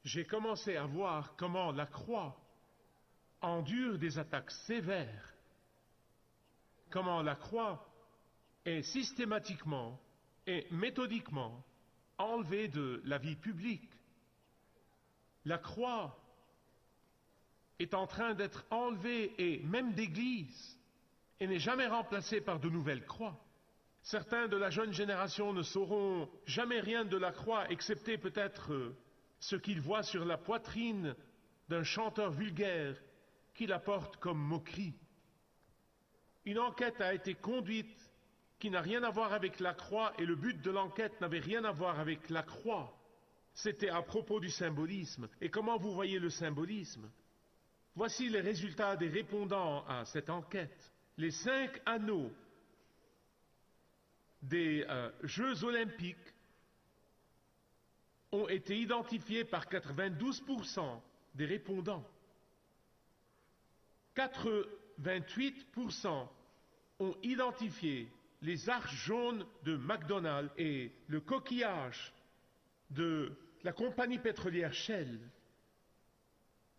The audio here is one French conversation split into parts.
j'ai commencé à voir comment la croix endure des attaques sévères, comment la croix est systématiquement et méthodiquement enlevée de la vie publique. La croix est en train d'être enlevée, et même d'église, et n'est jamais remplacée par de nouvelles croix. Certains de la jeune génération ne sauront jamais rien de la croix, excepté peut-être ce qu'ils voient sur la poitrine d'un chanteur vulgaire qui la porte comme moquerie. Une enquête a été conduite qui n'a rien à voir avec la croix, et le but de l'enquête n'avait rien à voir avec la croix. C'était à propos du symbolisme. Et comment vous voyez le symbolisme? Voici les résultats des répondants à cette enquête. Les 5 anneaux des Jeux olympiques ont été identifiés par 92% des répondants. 88% ont identifié les arches jaunes de McDonald's et le coquillage de la compagnie pétrolière Shell.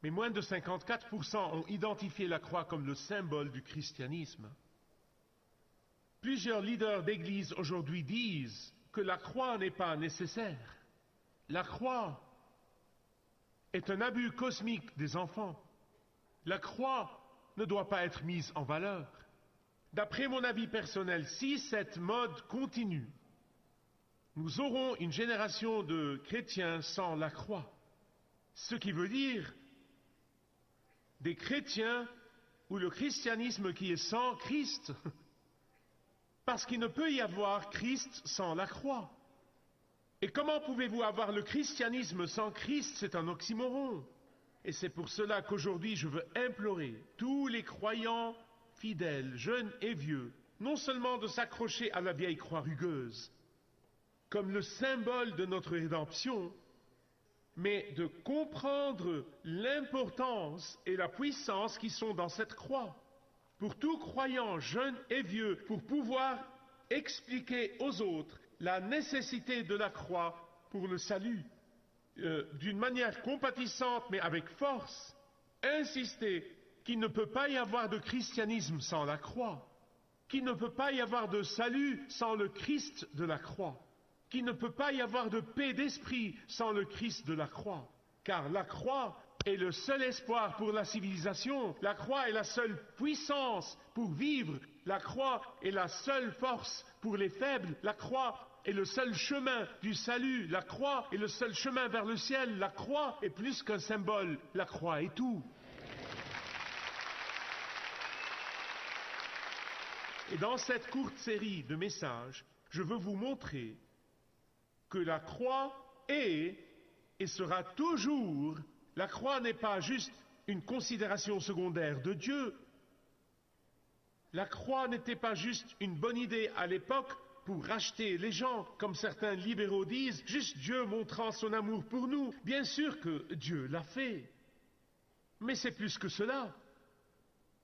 Mais moins de 54% ont identifié la croix comme le symbole du christianisme. Plusieurs leaders d'église aujourd'hui disent que la croix n'est pas nécessaire. La croix est un abus cosmique des enfants. La croix ne doit pas être mise en valeur. D'après mon avis personnel, si cette mode continue, nous aurons une génération de chrétiens sans la croix. Ce qui veut dire des chrétiens ou le christianisme qui est sans Christ. Parce qu'il ne peut y avoir Christ sans la croix. Et comment pouvez-vous avoir le christianisme sans Christ? C'est un oxymoron. Et c'est pour cela qu'aujourd'hui je veux implorer tous les croyants fidèles, jeunes et vieux, non seulement de s'accrocher à la vieille croix rugueuse, comme le symbole de notre rédemption, mais de comprendre l'importance et la puissance qui sont dans cette croix. Pour tout croyant, jeune et vieux, pour pouvoir expliquer aux autres la nécessité de la croix pour le salut, d'une manière compatissante mais avec force, insister qu'il ne peut pas y avoir de christianisme sans la croix, qu'il ne peut pas y avoir de salut sans le Christ de la croix, qu'il ne peut pas y avoir de paix d'esprit sans le Christ de la croix, car la croix est le seul espoir pour la civilisation, la croix est la seule puissance pour vivre, la croix est la seule force pour les faibles, la croix est le seul chemin du salut, la croix est le seul chemin vers le ciel, la croix est plus qu'un symbole, la croix est tout. Et dans cette courte série de messages, je veux vous montrer que la croix est et sera toujours. La croix n'est pas juste une considération secondaire de Dieu. La croix n'était pas juste une bonne idée à l'époque pour racheter les gens, comme certains libéraux disent, juste Dieu montrant son amour pour nous. Bien sûr que Dieu l'a fait. Mais c'est plus que cela.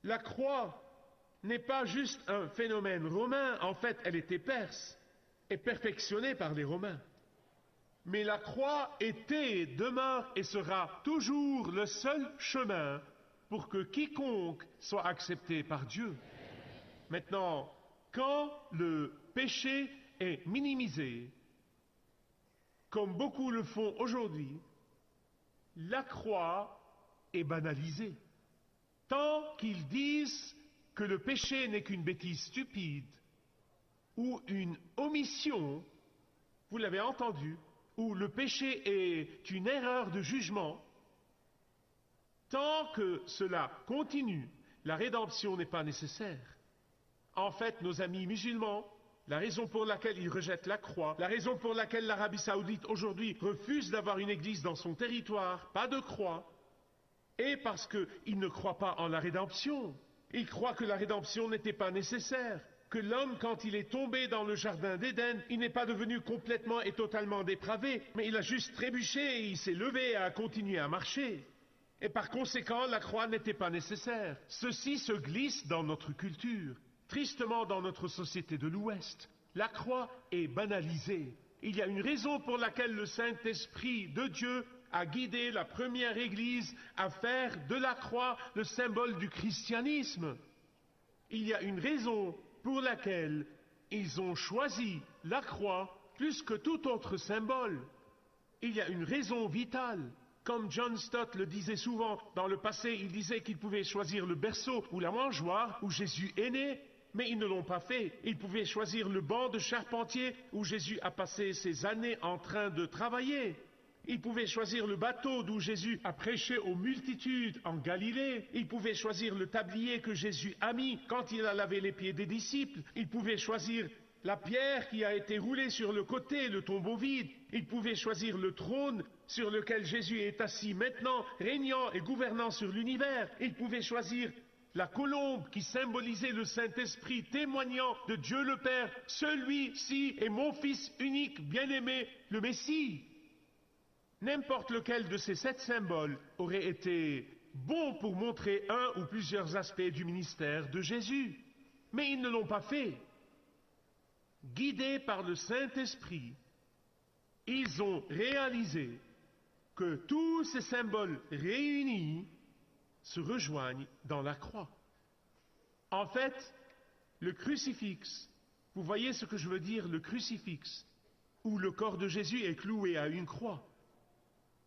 La croix n'est pas juste un phénomène romain. En fait, elle était perse et perfectionnée par les Romains. Mais la croix était, demeure et sera toujours le seul chemin pour que quiconque soit accepté par Dieu. Maintenant, quand le péché est minimisé, comme beaucoup le font aujourd'hui, la croix est banalisée. Tant qu'ils disent que le péché n'est qu'une bêtise stupide ou une omission, vous l'avez entendu, où le péché est une erreur de jugement, tant que cela continue, la rédemption n'est pas nécessaire. En fait, nos amis musulmans, la raison pour laquelle ils rejettent la croix, la raison pour laquelle l'Arabie Saoudite aujourd'hui refuse d'avoir une église dans son territoire, pas de croix, est parce qu'ils ne croient pas en la rédemption. Ils croient que la rédemption n'était pas nécessaire. Que l'homme, quand il est tombé dans le jardin d'Éden, il n'est pas devenu complètement et totalement dépravé, mais il a juste trébuché et il s'est levé et a continué à marcher. Et par conséquent, la croix n'était pas nécessaire. Ceci se glisse dans notre culture, tristement dans notre société de l'Ouest. La croix est banalisée. Il y a une raison pour laquelle le Saint-Esprit de Dieu a guidé la première Église à faire de la croix le symbole du christianisme. Il y a une raison pour laquelle ils ont choisi la croix plus que tout autre symbole. Il y a une raison vitale. Comme John Stott le disait souvent, dans le passé, il disait qu'ils pouvaient choisir le berceau ou la mangeoire où Jésus est né, mais ils ne l'ont pas fait. Ils pouvaient choisir le banc de charpentier où Jésus a passé ses années en train de travailler. Ils pouvaient choisir le bateau d'où Jésus a prêché aux multitudes en Galilée. Ils pouvaient choisir le tablier que Jésus a mis quand il a lavé les pieds des disciples. Ils pouvaient choisir la pierre qui a été roulée sur le côté, le tombeau vide. Ils pouvaient choisir le trône sur lequel Jésus est assis maintenant, régnant et gouvernant sur l'univers. Ils pouvaient choisir la colombe qui symbolisait le Saint-Esprit, témoignant de Dieu le Père. Celui-ci est mon Fils unique, bien-aimé, le Messie. N'importe lequel de ces 7 symboles aurait été bon pour montrer un ou plusieurs aspects du ministère de Jésus. Mais ils ne l'ont pas fait. Guidés par le Saint-Esprit, ils ont réalisé que tous ces symboles réunis se rejoignent dans la croix. En fait, le crucifix, vous voyez ce que je veux dire, le crucifix, où le corps de Jésus est cloué à une croix.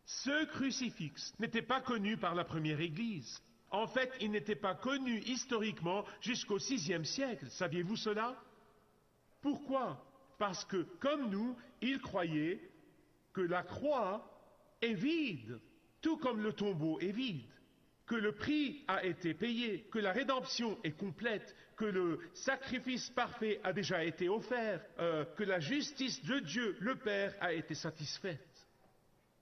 Ce crucifix n'était pas connu par la première Église. En fait, il n'était pas connu historiquement jusqu'au VIe siècle. Saviez-vous cela? Pourquoi? Parce que, comme nous, ils croyaient que la croix est vide, tout comme le tombeau est vide, que le prix a été payé, que la rédemption est complète, que le sacrifice parfait a déjà été offert, que la justice de Dieu, le Père, a été satisfaite.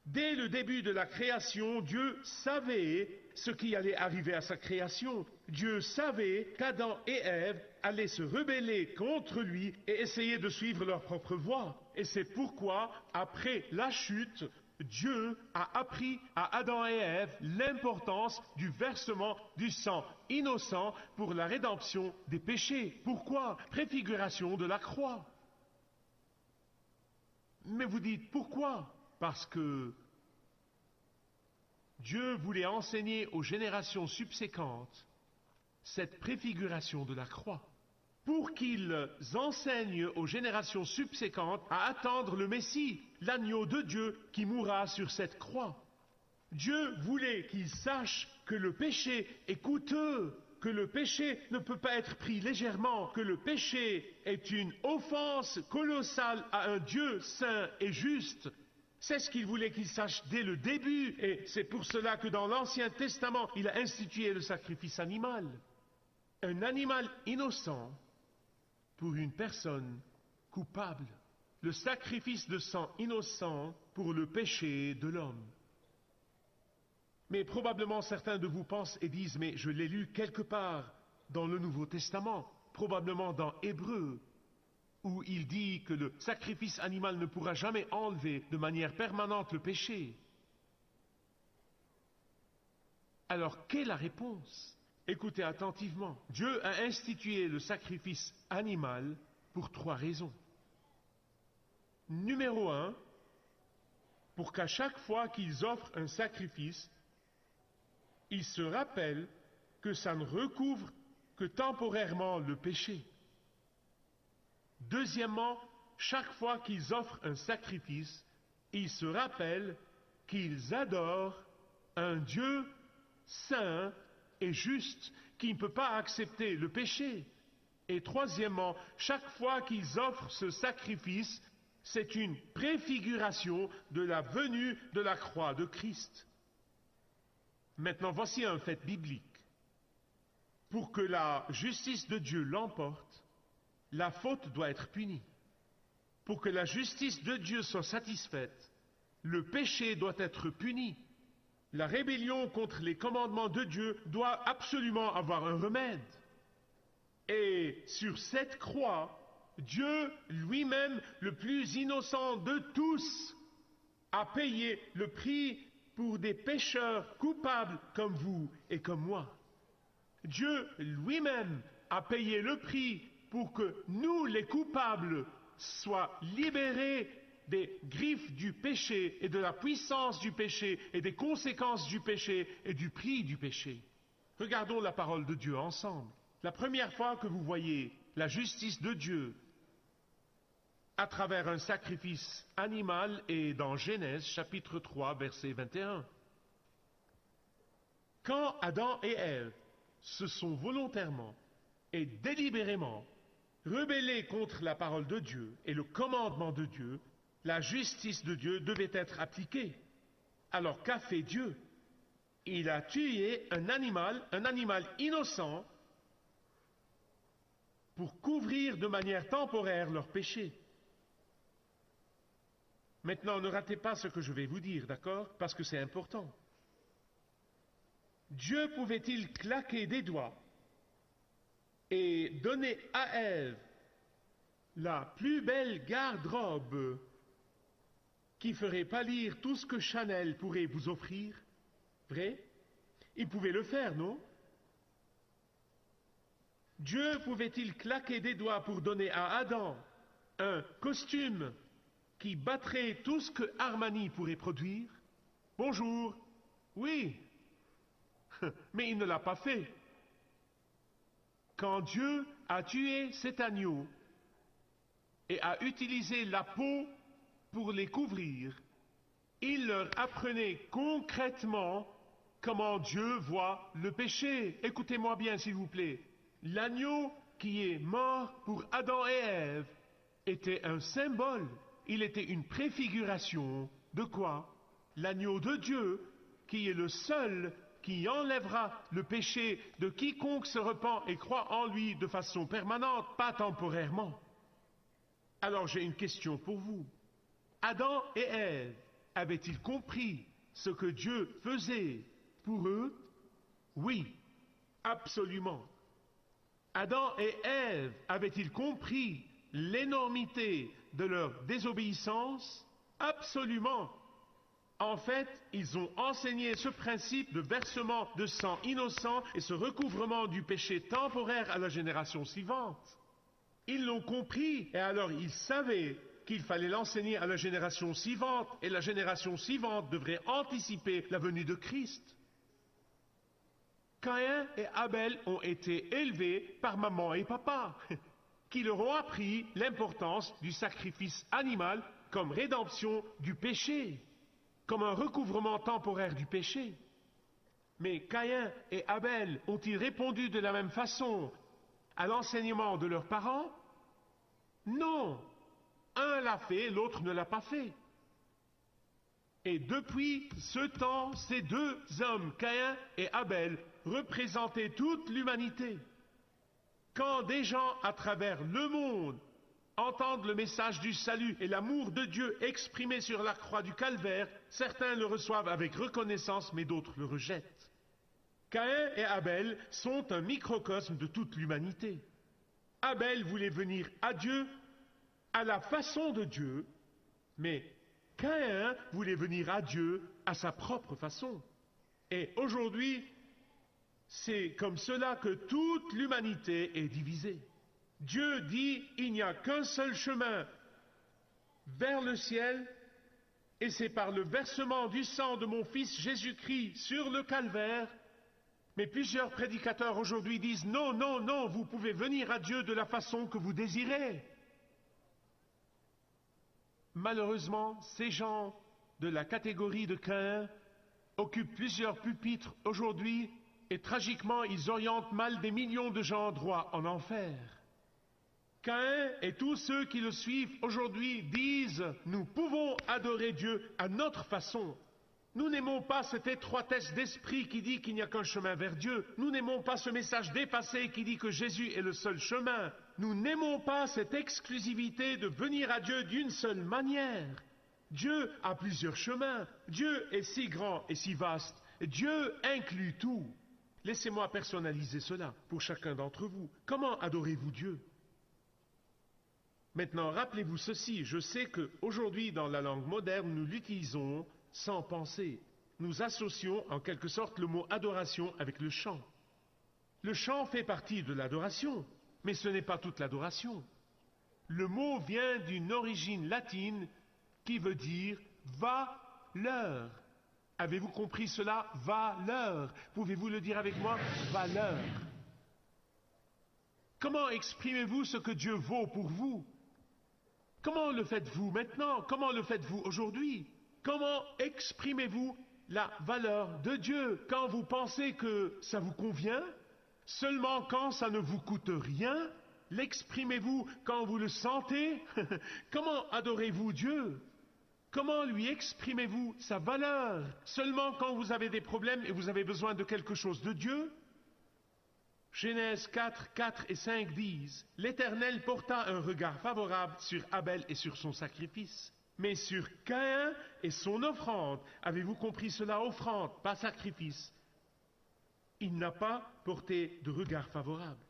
Dès le début de la création, Dieu savait ce qui allait arriver à sa création. Dieu savait qu'Adam et Ève allaient se rebeller contre lui et essayer de suivre leur propre voie. Et c'est pourquoi, après la chute, Dieu a appris à Adam et Ève l'importance du versement du sang innocent pour la rédemption des péchés. Pourquoi? Préfiguration de la croix. Mais vous dites, pourquoi? Parce que Dieu voulait enseigner aux générations subséquentes cette préfiguration de la croix, pour qu'ils enseignent aux générations subséquentes à attendre le Messie, l'agneau de Dieu qui mourra sur cette croix. Dieu voulait qu'ils sachent que le péché est coûteux, que le péché ne peut pas être pris légèrement, que le péché est une offense colossale à un Dieu saint et juste. C'est ce qu'il voulait qu'ils sachent dès le début, et c'est pour cela que dans l'Ancien Testament, il a institué le sacrifice animal. Un animal innocent pour une personne coupable. Le sacrifice de sang innocent pour le péché de l'homme. Mais probablement certains de vous pensent et disent, mais je l'ai lu quelque part dans le Nouveau Testament, probablement dans Hébreux, où il dit que le sacrifice animal ne pourra jamais enlever de manière permanente le péché. Alors, quelle est la réponse? Écoutez attentivement. Dieu a institué le sacrifice animal pour 3 raisons. Numéro 1, pour qu'à chaque fois qu'ils offrent un sacrifice, ils se rappellent que ça ne recouvre que temporairement le péché. Deuxièmement, chaque fois qu'ils offrent un sacrifice, ils se rappellent qu'ils adorent un Dieu saint et juste qui ne peut pas accepter le péché. Et troisièmement, chaque fois qu'ils offrent ce sacrifice, c'est une préfiguration de la venue de la croix de Christ. Maintenant, voici un fait biblique. Pour que la justice de Dieu l'emporte, la faute doit être punie. Pour que la justice de Dieu soit satisfaite, le péché doit être puni. La rébellion contre les commandements de Dieu doit absolument avoir un remède. Et sur cette croix, Dieu lui-même, le plus innocent de tous, a payé le prix pour des pécheurs coupables comme vous et comme moi. Dieu lui-même a payé le prix pour que nous, les coupables, soient libérés des griffes du péché et de la puissance du péché et des conséquences du péché et du prix du péché. Regardons la parole de Dieu ensemble. La première fois que vous voyez la justice de Dieu à travers un sacrifice animal est dans Genèse chapitre 3 verset 21. Quand Adam et Ève se sont volontairement et délibérément rebellés contre la parole de Dieu et le commandement de Dieu, la justice de Dieu devait être appliquée. Alors qu'a fait Dieu? Il a tué un animal innocent, pour couvrir de manière temporaire leurs péchés. Maintenant, ne ratez pas ce que je vais vous dire, d'accord? Parce que c'est important. Dieu pouvait-il claquer des doigts et donner à Ève la plus belle garde-robe qui ferait pâlir tout ce que Chanel pourrait vous offrir? Vrai? Il pouvait le faire, non? Dieu pouvait-il claquer des doigts pour donner à Adam un costume qui battrait tout ce que Armani pourrait produire? Bonjour. Oui. Mais il ne l'a pas fait. Quand Dieu a tué cet agneau et a utilisé la peau pour les couvrir, il leur apprenait concrètement comment Dieu voit le péché. Écoutez-moi bien, s'il vous plaît. L'agneau qui est mort pour Adam et Ève était un symbole. Il était une préfiguration de quoi? L'agneau de Dieu, qui est le seul qui enlèvera le péché de quiconque se repent et croit en lui de façon permanente, pas temporairement. Alors j'ai une question pour vous. Adam et Ève avaient-ils compris ce que Dieu faisait pour eux? Oui, absolument. Adam et Ève avaient-ils compris l'énormité de leur désobéissance? Absolument. En fait, ils ont enseigné ce principe de versement de sang innocent et ce recouvrement du péché temporaire à la génération suivante. Ils l'ont compris et alors ils savaient qu'il fallait l'enseigner à la génération suivante et la génération suivante devrait anticiper la venue de Christ. Caïn et Abel ont été élevés par maman et papa, qui leur ont appris l'importance du sacrifice animal comme rédemption du péché, comme un recouvrement temporaire du péché. Mais Caïn et Abel ont-ils répondu de la même façon à l'enseignement de leurs parents? Non. Un l'a fait, l'autre ne l'a pas fait. Et depuis ce temps, ces deux hommes, Caïn et Abel, représentaient toute l'humanité. Quand des gens à travers le monde entendent le message du salut et l'amour de Dieu exprimé sur la croix du calvaire, certains le reçoivent avec reconnaissance, mais d'autres le rejettent. Caïn et Abel sont un microcosme de toute l'humanité. Abel voulait venir à Dieu à la façon de Dieu, mais Caïn voulait venir à Dieu à sa propre façon. Et aujourd'hui, c'est comme cela que toute l'humanité est divisée. Dieu dit, il n'y a qu'un seul chemin vers le ciel, et c'est par le versement du sang de mon Fils Jésus-Christ sur le calvaire. Mais plusieurs prédicateurs aujourd'hui disent, non, non, non, vous pouvez venir à Dieu de la façon que vous désirez. Malheureusement, ces gens de la catégorie de Caïn occupent plusieurs pupitres aujourd'hui et tragiquement, ils orientent mal des millions de gens droits en enfer. Caïn et tous ceux qui le suivent aujourd'hui disent « Nous pouvons adorer Dieu à notre façon ». Nous n'aimons pas cette étroitesse d'esprit qui dit qu'il n'y a qu'un chemin vers Dieu. Nous n'aimons pas ce message dépassé qui dit que Jésus est le seul chemin. Nous n'aimons pas cette exclusivité de venir à Dieu d'une seule manière. Dieu a plusieurs chemins. Dieu est si grand et si vaste. Dieu inclut tout. Laissez-moi personnaliser cela pour chacun d'entre vous. Comment adorez-vous Dieu? Maintenant, rappelez-vous ceci. Je sais qu'aujourd'hui, dans la langue moderne, nous l'utilisons sans penser. Nous associons en quelque sorte le mot adoration avec le chant. Le chant fait partie de l'adoration, mais ce n'est pas toute l'adoration. Le mot vient d'une origine latine qui veut dire valeur. Avez-vous compris cela? Valeur. Pouvez-vous le dire avec moi? Valeur. Comment exprimez-vous ce que Dieu vaut pour vous? Comment le faites-vous maintenant? Comment le faites-vous aujourd'hui? Comment exprimez-vous la valeur de Dieu quand vous pensez que ça vous convient? Seulement quand ça ne vous coûte rien? L'exprimez-vous quand vous le sentez? Comment adorez-vous Dieu? Comment lui exprimez-vous sa valeur? Seulement quand vous avez des problèmes et vous avez besoin de quelque chose de Dieu? Genèse 4, 4 et 5 disent, « L'Éternel porta un regard favorable sur Abel et sur son sacrifice, mais sur Caïn et son offrande. » Avez-vous compris cela? Offrande, pas sacrifice. Il n'a pas porté de regard favorable.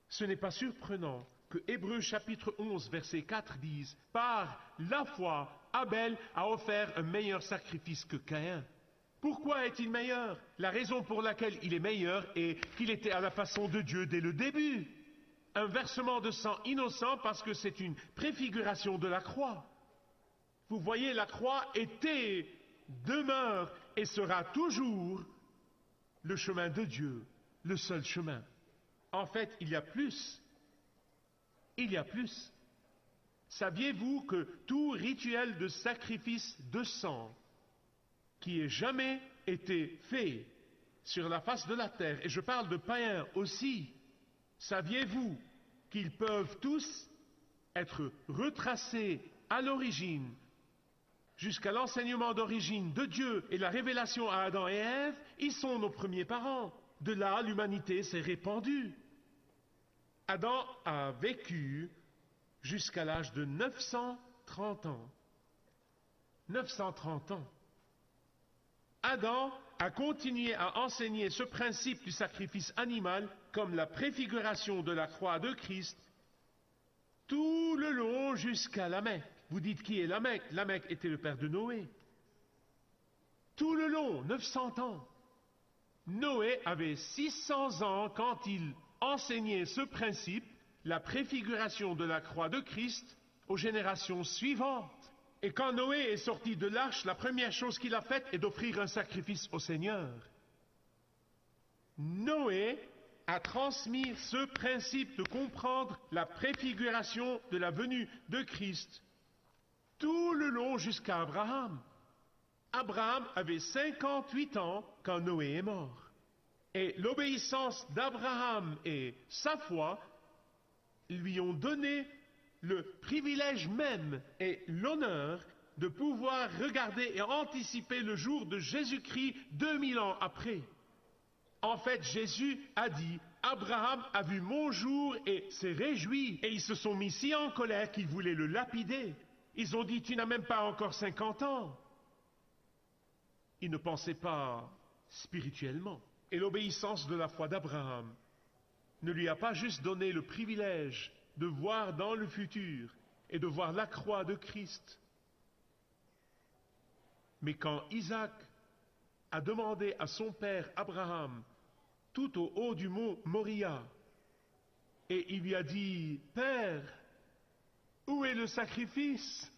Ce n'est pas surprenant que Hébreux chapitre 11, verset 4 dise, « Par la foi, Abel a offert un meilleur sacrifice que Caïn. » Pourquoi est-il meilleur? La raison pour laquelle il est meilleur est qu'il était à la façon de Dieu dès le début. Un versement de sang innocent parce que c'est une préfiguration de la croix. Vous voyez, la croix était, demeure et sera toujours le chemin de Dieu, le seul chemin. En fait, il y a plus. Il y a plus. Saviez-vous que tout rituel de sacrifice de sang qui ait jamais été fait sur la face de la terre, et je parle de païens aussi, saviez-vous qu'ils peuvent tous être retracés à l'origine, jusqu'à l'enseignement d'origine de Dieu et la révélation à Adam et Ève? Ils sont nos premiers parents. De là, l'humanité s'est répandue. Adam a vécu jusqu'à l'âge de 930 ans. 930 ans. Adam a continué à enseigner ce principe du sacrifice animal comme la préfiguration de la croix de Christ tout le long jusqu'à Lamech. Vous dites qui est Lamech? Lamech était le père de Noé. Tout le long, 900 ans. Noé avait 600 ans quand il enseignait ce principe, la préfiguration de la croix de Christ, aux générations suivantes. Et quand Noé est sorti de l'arche, la première chose qu'il a faite est d'offrir un sacrifice au Seigneur. Noé a transmis ce principe de comprendre la préfiguration de la venue de Christ tout le long jusqu'à Abraham. Abraham avait 58 ans quand Noé est mort. Et l'obéissance d'Abraham et sa foi lui ont donné le privilège même et l'honneur de pouvoir regarder et anticiper le jour de Jésus-Christ 2000 ans après. En fait, Jésus a dit, Abraham a vu mon jour et s'est réjoui. Et ils se sont mis si en colère qu'ils voulaient le lapider. Ils ont dit, tu n'as même pas encore 50 ans. Ils ne pensaient pas spirituellement. Et l'obéissance de la foi d'Abraham ne lui a pas juste donné le privilège de voir dans le futur et de voir la croix de Christ. Mais quand Isaac a demandé à son père Abraham, tout au haut du mont Moria, et il lui a dit, « Père, où est le sacrifice ?»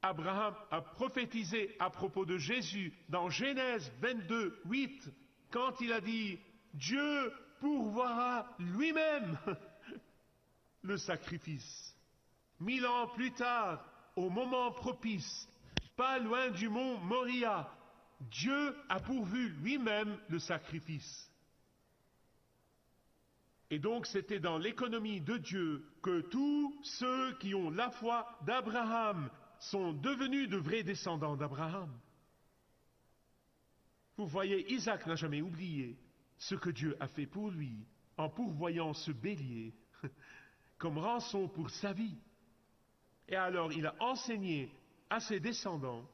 Abraham a prophétisé à propos de Jésus dans Genèse 22, 8, quand il a dit, « Dieu pourvoira lui-même le sacrifice. » 1000 ans plus tard, au moment propice, pas loin du mont Moria, Dieu a pourvu lui-même le sacrifice. Et donc c'était dans l'économie de Dieu que tous ceux qui ont la foi d'Abraham sont devenus de vrais descendants d'Abraham. Vous voyez, Isaac n'a jamais oublié ce que Dieu a fait pour lui en pourvoyant ce bélier comme rançon pour sa vie. Et alors il a enseigné à ses descendants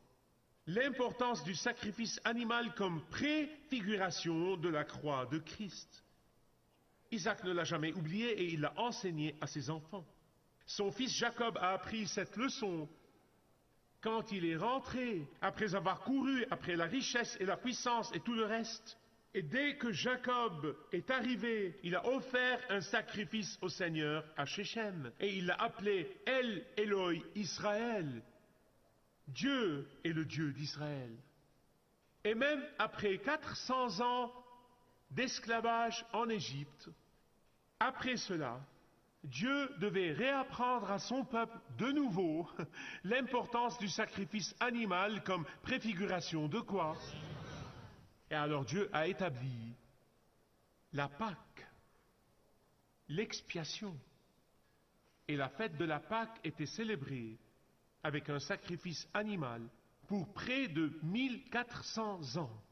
l'importance du sacrifice animal comme préfiguration de la croix de Christ. Isaac ne l'a jamais oublié et il l'a enseigné à ses enfants. Son fils Jacob a appris cette leçon quand il est rentré, après avoir couru après la richesse et la puissance et tout le reste. Et dès que Jacob est arrivé, il a offert un sacrifice au Seigneur à Shechem. Et il l'a appelé El Eloi Israël. Dieu est le Dieu d'Israël. Et même après 400 ans d'esclavage en Égypte, après cela, Dieu devait réapprendre à son peuple de nouveau l'importance du sacrifice animal comme préfiguration de quoi? Et alors Dieu a établi la Pâque, l'expiation. Et la fête de la Pâque était célébrée avec un sacrifice animal pour près de 1400 ans,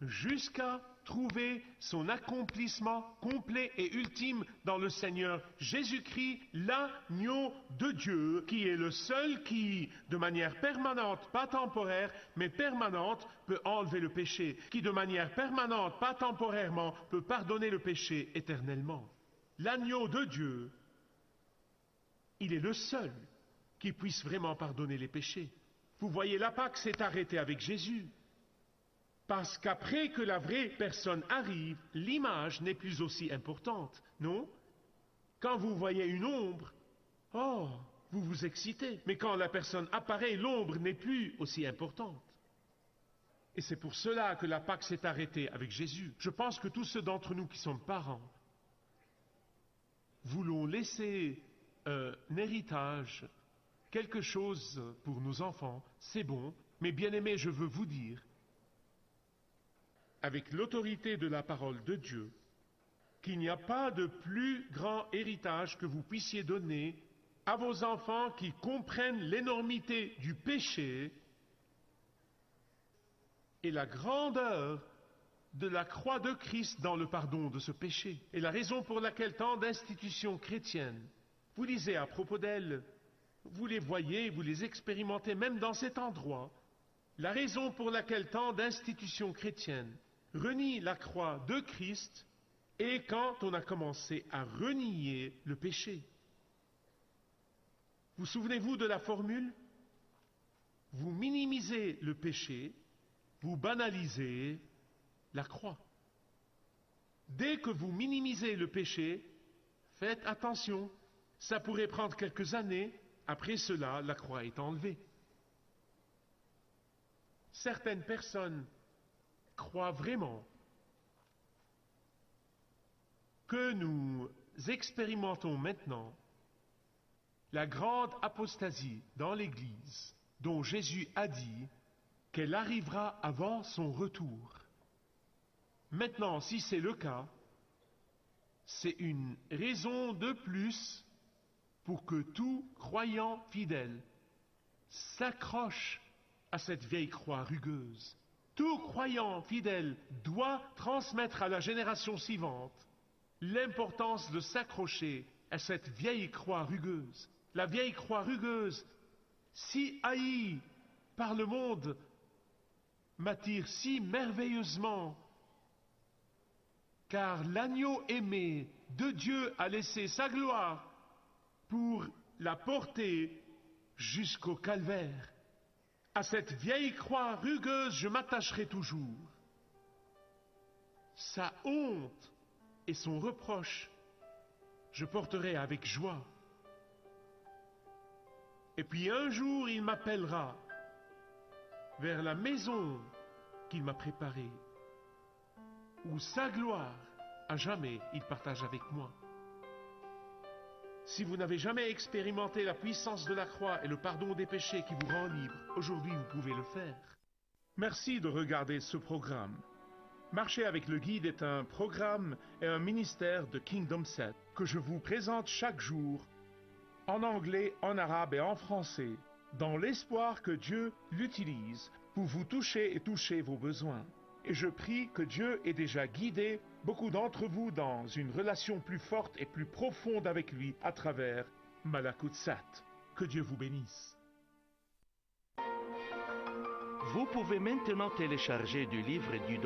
jusqu'à trouver son accomplissement complet et ultime dans le Seigneur Jésus-Christ, l'agneau de Dieu, qui est le seul qui, de manière permanente, pas temporaire, mais permanente, peut enlever le péché, qui de manière permanente, pas temporairement, peut pardonner le péché éternellement. L'agneau de Dieu, il est le seul qui puisse vraiment pardonner les péchés. Vous voyez, la Pâque s'est arrêtée avec Jésus. Parce qu'après que la vraie personne arrive, l'image n'est plus aussi importante, non? Quand vous voyez une ombre, oh, vous vous excitez. Mais quand la personne apparaît, l'ombre n'est plus aussi importante. Et c'est pour cela que la Pâque s'est arrêtée avec Jésus. Je pense que tous ceux d'entre nous qui sommes parents voulons laisser un héritage, quelque chose pour nos enfants, c'est bon, mais bien aimé, je veux vous dire, avec l'autorité de la parole de Dieu, qu'il n'y a pas de plus grand héritage que vous puissiez donner à vos enfants qui comprennent l'énormité du péché et la grandeur de la croix de Christ dans le pardon de ce péché. Et la raison pour laquelle tant d'institutions chrétiennes, vous lisez à propos d'elles, vous les voyez, vous les expérimentez même dans cet endroit, la raison pour laquelle tant d'institutions chrétiennes renie la croix de Christ et quand on a commencé à renier le péché. Vous souvenez-vous de la formule? Vous minimisez le péché, vous banalisez la croix. Dès que vous minimisez le péché, faites attention, ça pourrait prendre quelques années, après cela, la croix est enlevée. Certaines personnes croient vraiment que nous expérimentons maintenant la grande apostasie dans l'Église dont Jésus a dit qu'elle arrivera avant son retour. Maintenant, si c'est le cas, c'est une raison de plus pour que tout croyant fidèle s'accroche à cette vieille croix rugueuse. Tout croyant fidèle doit transmettre à la génération suivante l'importance de s'accrocher à cette vieille croix rugueuse. La vieille croix rugueuse, si haïe par le monde, m'attire si merveilleusement, car l'agneau aimé de Dieu a laissé sa gloire pour la porter jusqu'au calvaire. À cette vieille croix rugueuse, je m'attacherai toujours. Sa honte et son reproche, je porterai avec joie. Et puis un jour, il m'appellera vers la maison qu'il m'a préparée, où sa gloire, à jamais, il partage avec moi. Si vous n'avez jamais expérimenté la puissance de la croix et le pardon des péchés qui vous rend libre, aujourd'hui vous pouvez le faire. Merci de regarder ce programme. Marcher avec le guide est un programme et un ministère de Kingdom Set que je vous présente chaque jour en anglais, en arabe et en français, dans l'espoir que Dieu l'utilise pour vous toucher et toucher vos besoins. Et je prie que Dieu ait déjà guidé beaucoup d'entre vous dans une relation plus forte et plus profonde avec lui à travers Malakut Sat. Que Dieu vous bénisse. Vous pouvez maintenant télécharger du livre du